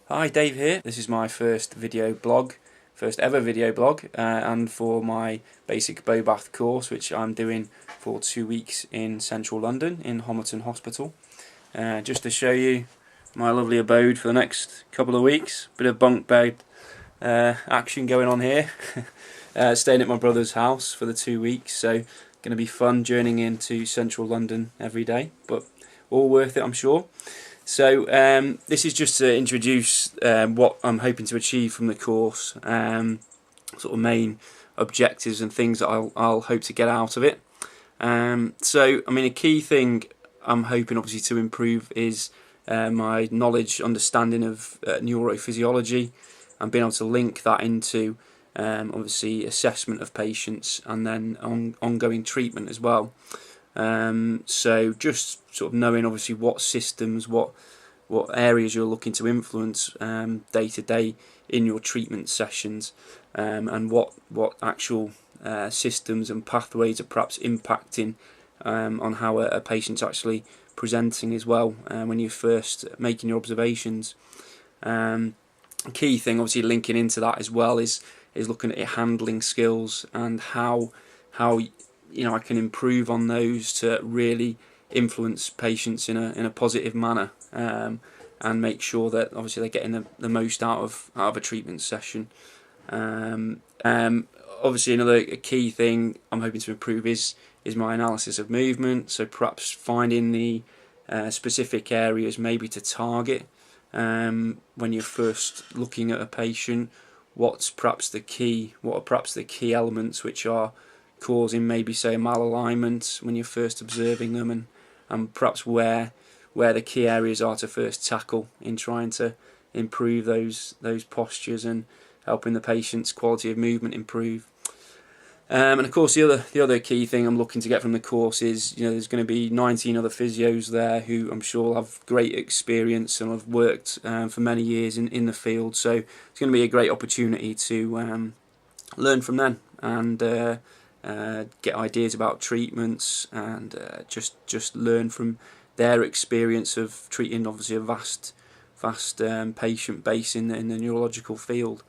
Hi, Dave here. This is my first ever video blog, and for my Basic Bobath course, which I'm doing for 2 weeks in central London in Homerton Hospital. Just to show you my lovely abode for the next couple of weeks. Bit of bunk bed action going on here. Staying at my brother's house for the 2 weeks, so going to be fun journeying into central London every day, but all worth it, I'm sure. So this is just to introduce what I'm hoping to achieve from the course, sort of main objectives and things that I'll hope to get out of it. So I mean, a key thing I'm hoping obviously to improve is my knowledge, understanding of neurophysiology, and being able to link that into obviously assessment of patients and then ongoing treatment as well. So just sort of knowing obviously what systems, what areas you're looking to influence day to day in your treatment sessions, and what actual systems and pathways are perhaps impacting on how a patient's actually presenting as well when you're first making your observations. Key thing obviously linking into that as well is looking at your handling skills and how I can improve on those to really influence patients in a positive manner, and make sure that obviously they're getting the most out of a treatment session. Obviously another key thing I'm hoping to improve is my analysis of movement, so perhaps finding the specific areas maybe to target when you're first looking at a patient. What are perhaps the key elements which are causing maybe say a malalignment when you're first observing them, and perhaps where the key areas are to first tackle in trying to improve those postures and helping the patient's quality of movement improve. And of course the other key thing I'm looking to get from the course is, there's going to be 19 other physios there who I'm sure will have great experience and have worked for many years in the field, so it's going to be a great opportunity to learn from them and get ideas about treatments, and just learn from their experience of treating obviously a vast patient base in the neurological field.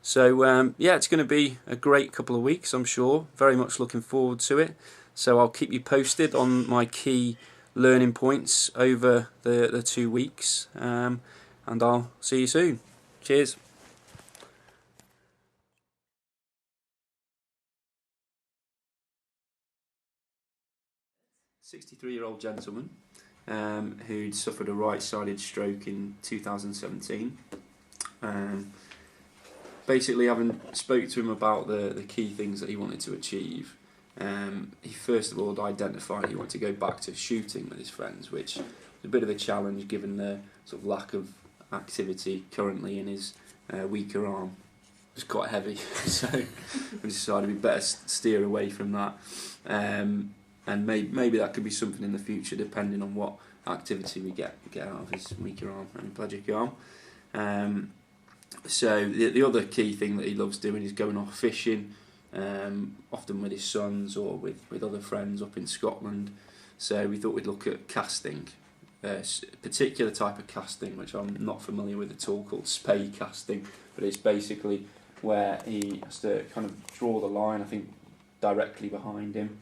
So yeah, it's going to be a great couple of weeks, I'm sure. Very much looking forward to it. So I'll keep you posted on my key learning points over the 2 weeks, and I'll see you soon. Cheers. 63-year-old gentleman who'd suffered a right-sided stroke in 2017. Basically, having spoke to him about the key things that he wanted to achieve, he first of all identified he wanted to go back to shooting with his friends, which is a bit of a challenge given the sort of lack of activity currently in his weaker arm. It was quite heavy, so we decided we'd better steer away from that. And maybe that could be something in the future, depending on what activity we get out of his weaker arm and hemiplegic arm. So the other key thing that he loves doing is going off fishing, often with his sons or with other friends up in Scotland. So we thought we'd look at casting, a particular type of casting which I'm not familiar with at all, called spey casting, but it's basically where he has to kind of draw the line, I think, directly behind him.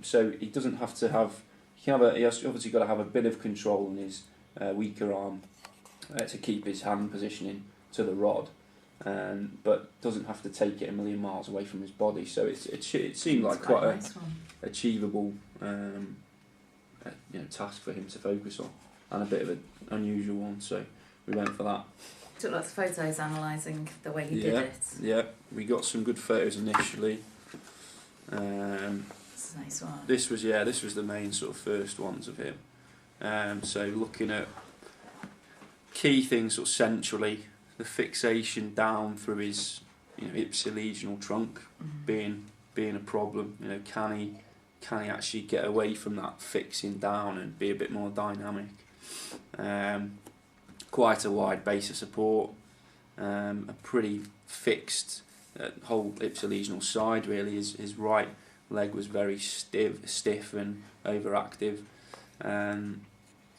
So he doesn't have to have. He has obviously got to have a bit of control in his weaker arm to keep his hand positioning to the rod, but doesn't have to take it a million miles away from his body. So it seemed like quite a nice achievable task for him to focus on, and a bit of an unusual one. So we went for that. Took lots of photos analysing the way he did it. Yeah, we got some good photos initially. That's a nice one. This was the main sort of first ones of him. So looking at key things sort of centrally, the fixation down through his ipsilegional trunk being a problem. Can he actually get away from that fixing down and be a bit more dynamic? Quite a wide base of support, a pretty fixed whole ipsilegional side really. His right leg was very stiff and overactive, and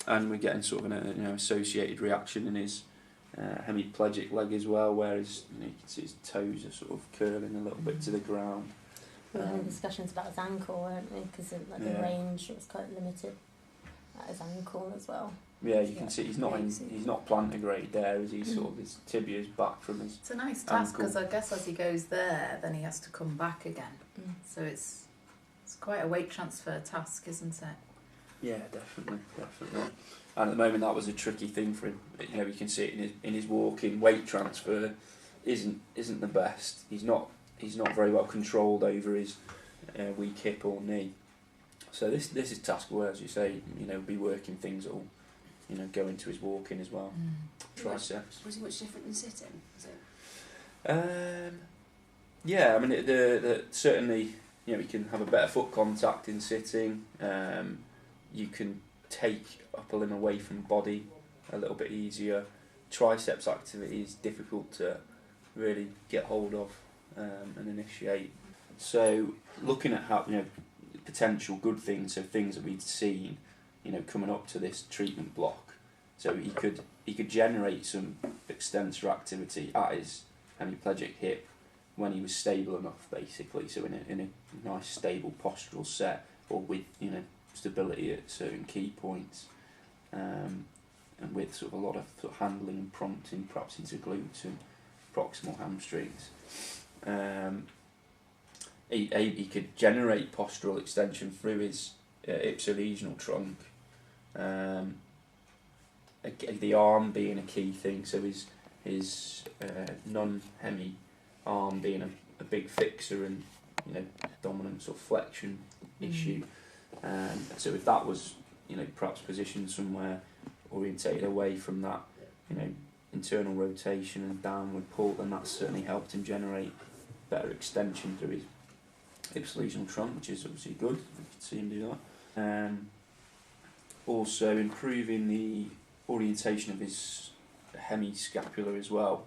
we're getting sort of an associated reaction in his hemiplegic leg as well, whereas you can see his toes are sort of curling a little bit to the ground. We were having discussions about his ankle, weren't we? Because the range was quite limited at his ankle as well. Yeah, you can see he's not plantigrade there, is he? Sort of his tibia's back from his. It's a nice task because I guess as he goes there, then he has to come back again. So it's quite a weight transfer task, isn't it? Yeah, definitely. And at the moment, that was a tricky thing for him. You can see it in his walking. Weight transfer isn't the best. He's not very well controlled over his weak hip or knee. So this is task where, as you say, be working things that will, go into his walking as well. Triceps. Was he much different than sitting? Yeah, I mean, the certainly, you can have a better foot contact in sitting. You can take upper limb away from body a little bit easier. Triceps activity is difficult to really get hold of and initiate. So looking at how potential good things, so things that we'd seen, coming up to this treatment block. So he could generate some extensor activity at his hemiplegic hip when he was stable enough, basically. So in a nice stable postural set, or with stability at certain key points, and with sort of a lot of handling and prompting, perhaps into glutes and proximal hamstrings. He could generate postural extension through his ipsilesional trunk. The arm being a key thing, so his non-hemi arm being a big fixer and dominant sort of flexion issue. So if that was perhaps positioned somewhere orientated away from that internal rotation and downward pull, then that certainly helped him generate better extension through his ipsilesional trunk, which is obviously good. You can see him do that. Also improving the orientation of his hemiscapular as well.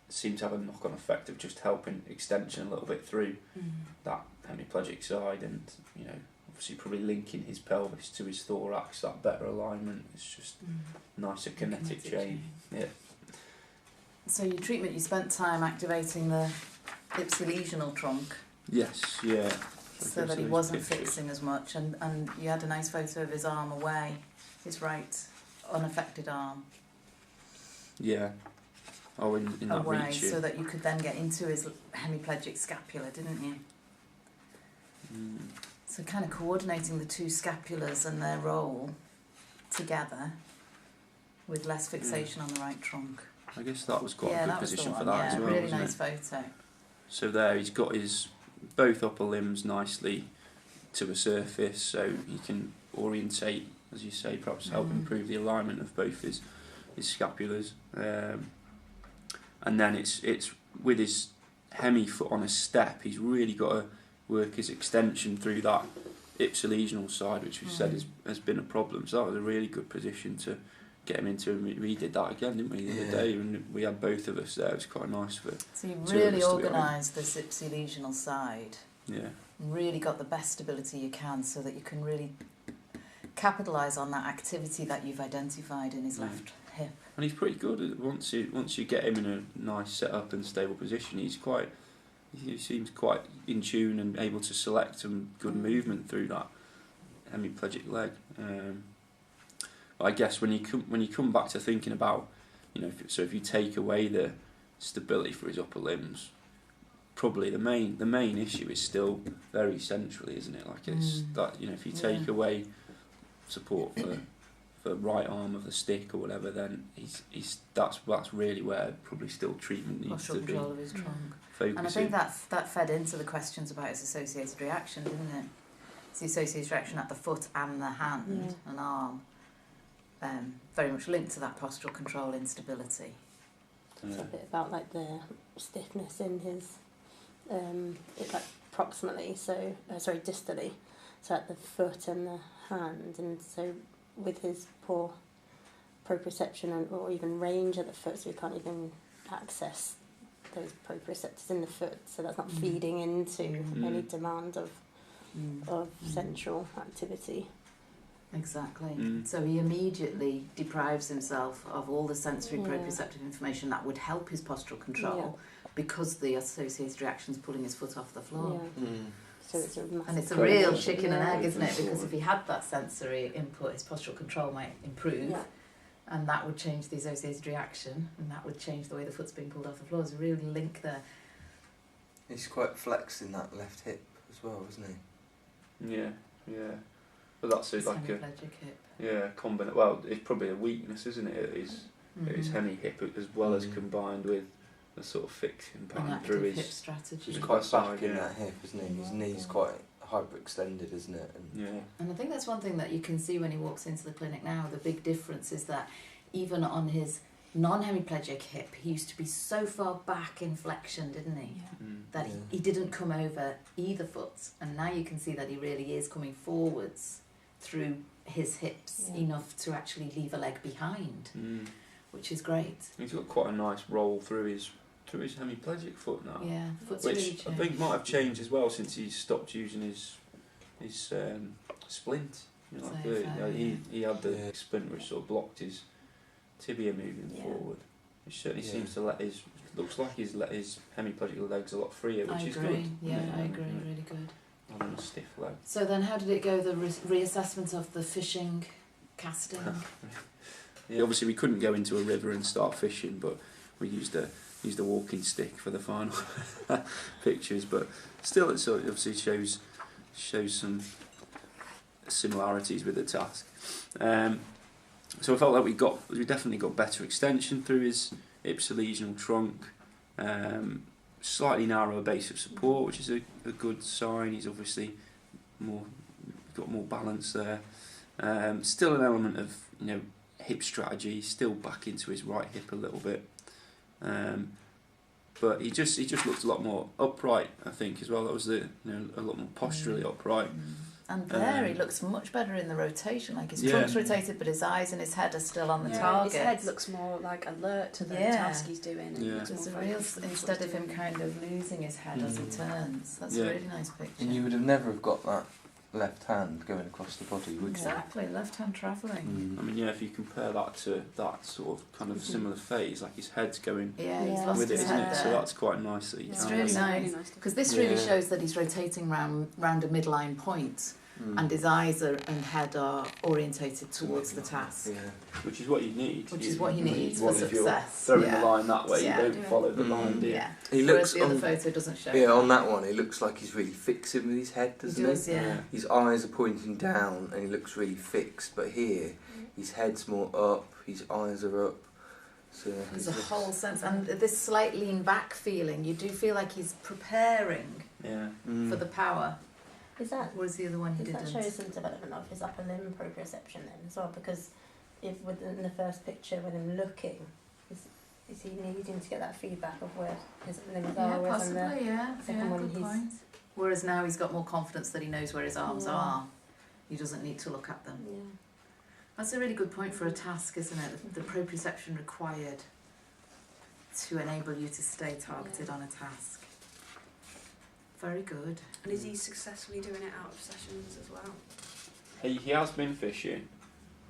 Seemed to have a knock-on effect of just helping extension a little bit through that hemiplegic side, and obviously probably linking his pelvis to his thorax, that better alignment. It's just nicer kinetic chain. Yeah. So your treatment, you spent time activating the ipsilesional trunk. Yes, yeah. So that he wasn't fixing as much, and you had a nice photo of his arm away, his right unaffected arm. Yeah. Oh, in that away, reach. So that you could then get into his hemiplegic scapula, didn't you? So kind of coordinating the two scapulas and their role together with less fixation on the right trunk. I guess that was quite a good position for that as well. Really nice photo. So there, he's got his both upper limbs nicely to a surface, so he can orientate, as you say, perhaps help improve the alignment of both his scapulas. And then it's with his hemi foot on a step, he's really got to work his extension through that ipsilesional side, which we've said has been a problem. So that was a really good position to get him into, and we did that again, didn't we, the other day, and we had both of us there. It was quite nice for. So you really organised this ipsilesional side. Yeah. And really got the best stability you can, so that you can really capitalise on that activity that you've identified in his left hip. And he's pretty good once you get him in a nice setup and stable position. He seems quite in tune and able to select some good movement through that hemiplegic leg. I guess when you come back to thinking about, if you take away the stability for his upper limbs, probably the main issue is still very centrally, isn't it? Like it's that if you take away support for the right arm of the stick or whatever, then that's really where probably still treatment needs to be. Control of his trunk. Focusing. And I think that fed into the questions about his associated reaction, didn't it? It's the associated reaction at the foot and the hand and arm. Very much linked to that postural control instability. It's a bit about like the stiffness in his, proximally, distally, so at the foot and the hand, and so with his poor proprioception or even range at the foot, so we can't even access those proprioceptors in the foot, so that's not feeding into any demand of central activity. Exactly. Mm. So he immediately deprives himself of all the sensory Yeah. proprioceptive information that would help his postural control because the associated reaction's pulling his foot off the floor. Yeah. So it's a massive And it's a Very real good. chicken and egg, isn't it? Different Because story. if he had that sensory input, his postural control might improve, Yeah. and that would change the associated reaction, and that would change the way the foot's being pulled off the floor. There's a real link there. He's quite flexed in that left hip as well, isn't he? Yeah, yeah. But that's it, It's like a hemiplegic hip. well, it's probably a weakness, isn't it? His hemi hip as well as Mm. combined with the sort of fixing An pattern active through hip his strategy. He's His quite side, back in yeah. that hip, isn't he? His knee's quite hyperextended, isn't it? And yeah. And I think that's one thing that you can see when he walks into the clinic now. The big difference is that even on his non-hemiplegic hip, he used to be so far back in flexion, didn't he? Mm. That Yeah. he didn't come over either foot. And now you can see that he really is coming forwards through his hips Yeah. enough to actually leave a leg behind, Mm. which is great. He's got quite a nice roll through his hemiplegic foot now. Yeah, foot's Which really I changed. think might have changed as well since he stopped using his splint. You know, like So, he had the Yeah. splint which sort of blocked his tibia moving Yeah. forward. Which certainly Yeah. seems to looks like he's let his hemiplegic legs a lot freer, which I is agree. good. Yeah, I agree. Really good. Not on a stiff leg. So then, how did it go? The reassessment of the fishing, casting. Yeah, obviously we couldn't go into a river and start fishing, but we used a walking stick for the final pictures. But still, it sort of obviously shows some similarities with the task. So I felt like we definitely got better extension through his ipsilesional trunk. Slightly narrower base of support, which is a good sign. He's obviously got more balance there. Still an element of hip strategy, still back into his right hip a little bit. But he just looked a lot more upright, I think, as well. That was a lot more posturally upright. And there he looks much better in the rotation, like his Yeah. trunk's rotated but his eyes and his head are still on the target. His head looks more like alert to the Yeah. task he's doing. And Yeah. looks There's a more real, focused on instead what of he's him doing. kind of losing his head as he turns. That's Yeah. a really nice picture. And you would have never have got that left hand going across the body, would you? Exactly, left hand travelling. I mean, if you compare that to that sort of kind of similar phase, like his head's going Yeah, he's Yeah. lost with it, his isn't head it? So there. that's quite nice that you It's can really have nice. to Because this really Yeah. shows that he's rotating round a midline point Mm. and his eyes and head are orientated towards the task. Yeah. which is what you need. Which is what he needs Well, for if you're success. throwing Yeah. the line that way, Yeah. you don't follow the line, do you? Yeah. He Whereas looks the other on, photo doesn't show. yeah, on that one, he looks like he's really fixing with his head, He doesn't does, yeah. His eyes are pointing down and he looks really fixed, but here his head's more up, his eyes are up. So There's a whole sense, and this slight lean back feeling, you do feel like he's preparing Yeah. for the power, Is that whereas the other one he Does that didn't. show some development of his upper limb proprioception then as well? Because if within the first picture with him looking, is he needing to get that feedback of where his limbs Yeah, are? Whereas in the possibly, yeah. second Yeah, one good he's- point. Whereas now he's got more confidence that he knows where his arms Yeah. are. He doesn't need to look at them. yeah. That's a really good point for a task, isn't it? The proprioception required to enable you to stay targeted on a task. Very good. And is he successfully doing it out of sessions as well? He has been fishing,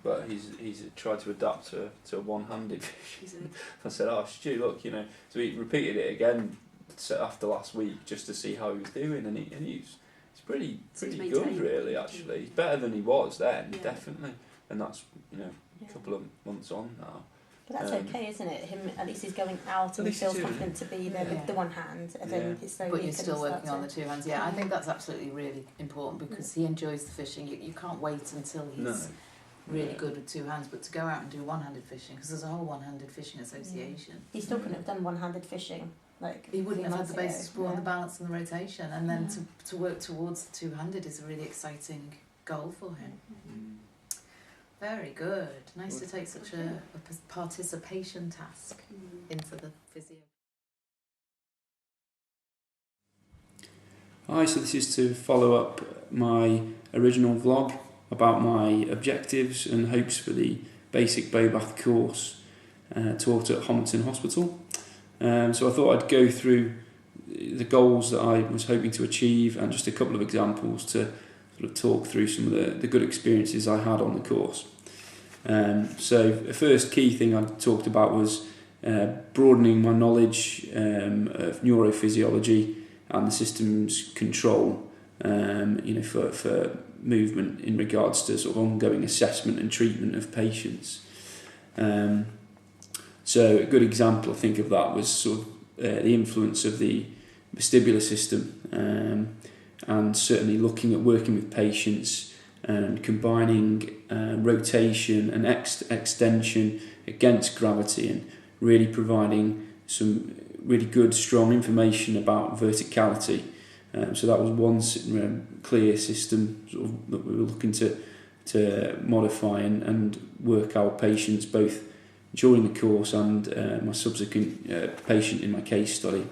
but he's tried to adapt to a one-handed fish. Is he? I said, "Oh, Stu, look, So he repeated it again after last week just to see how he was doing, and he's pretty So he's good, maintained. really. Actually, he's better than he was then, Yeah. definitely. And that's Yeah. a couple of months on now. But that's okay, isn't it? Him at least he's going out and least feels he's doing confident to be there Yeah. with the one hand, and Yeah. then he's slowly. But you're can still start working on to- the two hands. Yeah, I think that's absolutely really important because he enjoys the fishing. You can't wait until he's No. really Yeah. good with two hands, but to go out and do one-handed fishing, because there's a whole one-handed fishing association. He still couldn't have done one-handed fishing. Like He wouldn't a have had few the months basic ago. support and the Yeah. balance and the rotation, and then Yeah. to work towards the two-handed is a really exciting goal for him. Mm. Very good. Nice to take such a participation task into the physio. Hi, so this is to follow up my original vlog about my objectives and hopes for the Basic Bobath Course taught at Homerton Hospital. So I thought I'd go through the goals that I was hoping to achieve and just a couple of examples to sort of talk through some of the good experiences I had on the course. So the first key thing I talked about was broadening my knowledge of neurophysiology and the system's control, for movement in regards to sort of ongoing assessment and treatment of patients. So a good example, I think, of that was sort of the influence of the vestibular system, and certainly looking at working with patients and combining rotation and extension against gravity, and really providing some really good, strong information about verticality. So that was one clear system sort of that we were looking to modify and work our patients both during the course and my subsequent patient in my case study.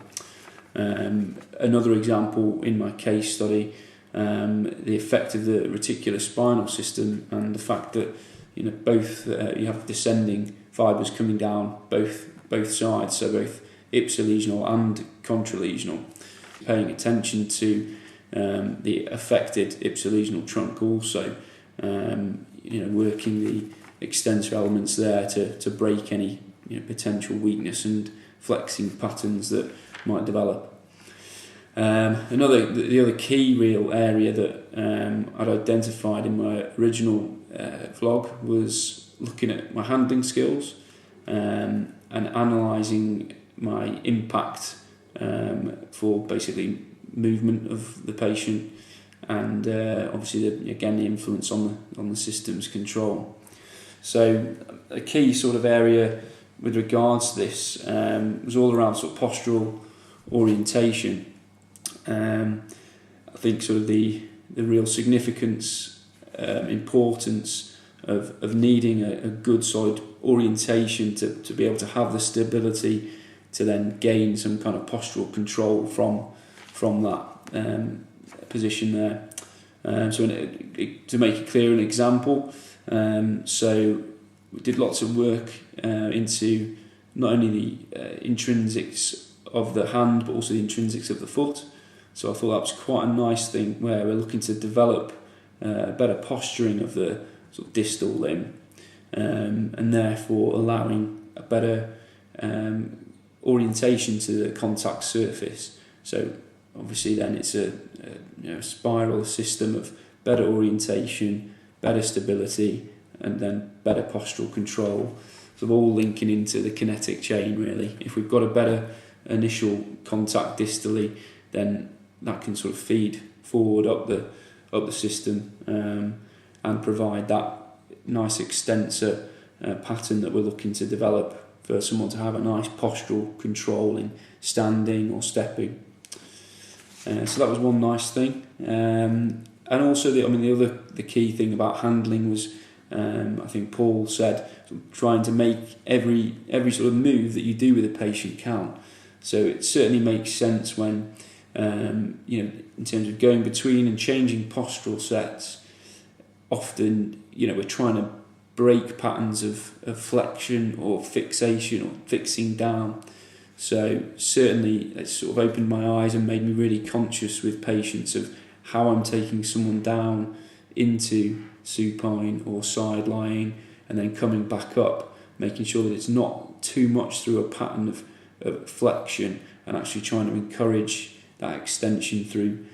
Another example in my case study, the effect of the reticular spinal system and the fact that both you have descending fibres coming down both sides, so both ipsilesional and contralesional. Paying attention to the affected ipsilesional trunk also, working the extensor elements there to break any potential weakness and flexing patterns that might develop. The other key real area that I'd identified in my original vlog was looking at my handling skills and analysing my impact for basically movement of the patient, and obviously the influence on the system's control. So a key sort of area with regards to this was all around sort of postural orientation. I think sort of the real significance, importance of needing a good solid orientation to be able to have the stability to then gain some kind of postural control from that position there. To make it clear, an example, so we did lots of work into not only the intrinsics of the hand but also the intrinsics of the foot. So I thought that was quite a nice thing where we're looking to develop better posturing of the sort of distal limb, and therefore allowing a better orientation to the contact surface. So obviously then it's a spiral system of better orientation, better stability, and then better postural control, sort of all linking into the kinetic chain really. If we've got a better initial contact distally, then that can sort of feed forward up the system and provide that nice extensor pattern that we're looking to develop for someone to have a nice postural control in standing or stepping. So that was one nice thing. And also the key thing about handling was, I think Paul said, trying to make every sort of move that you do with a patient count. So it certainly makes sense when, in terms of going between and changing postural sets, often, we're trying to break patterns of flexion or fixation or fixing down. So certainly it's sort of opened my eyes and made me really conscious with patients of how I'm taking someone down into supine or side lying and then coming back up, making sure that it's not too much through a pattern of flexion, and actually trying to encourage that extension through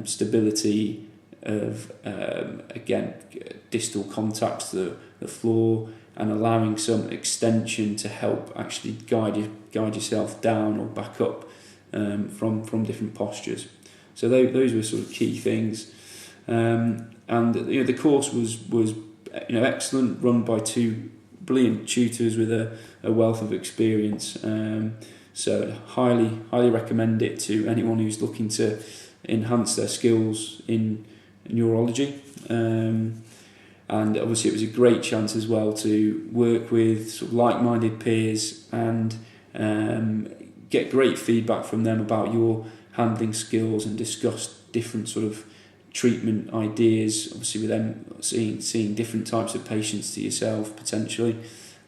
stability of, distal contact to the floor, and allowing some extension to help actually guide yourself down or back up from different postures. So those were sort of key things. And the course was excellent, run by two brilliant tutors with a wealth of experience. So highly recommend it to anyone who's looking to enhance their skills in neurology. And obviously it was a great chance as well to work with sort of like-minded peers and get great feedback from them about your handling skills and discuss different sort of treatment ideas, obviously with them seeing different types of patients to yourself potentially.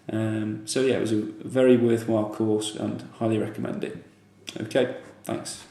It was a very worthwhile course and highly recommend it. Okay, thanks.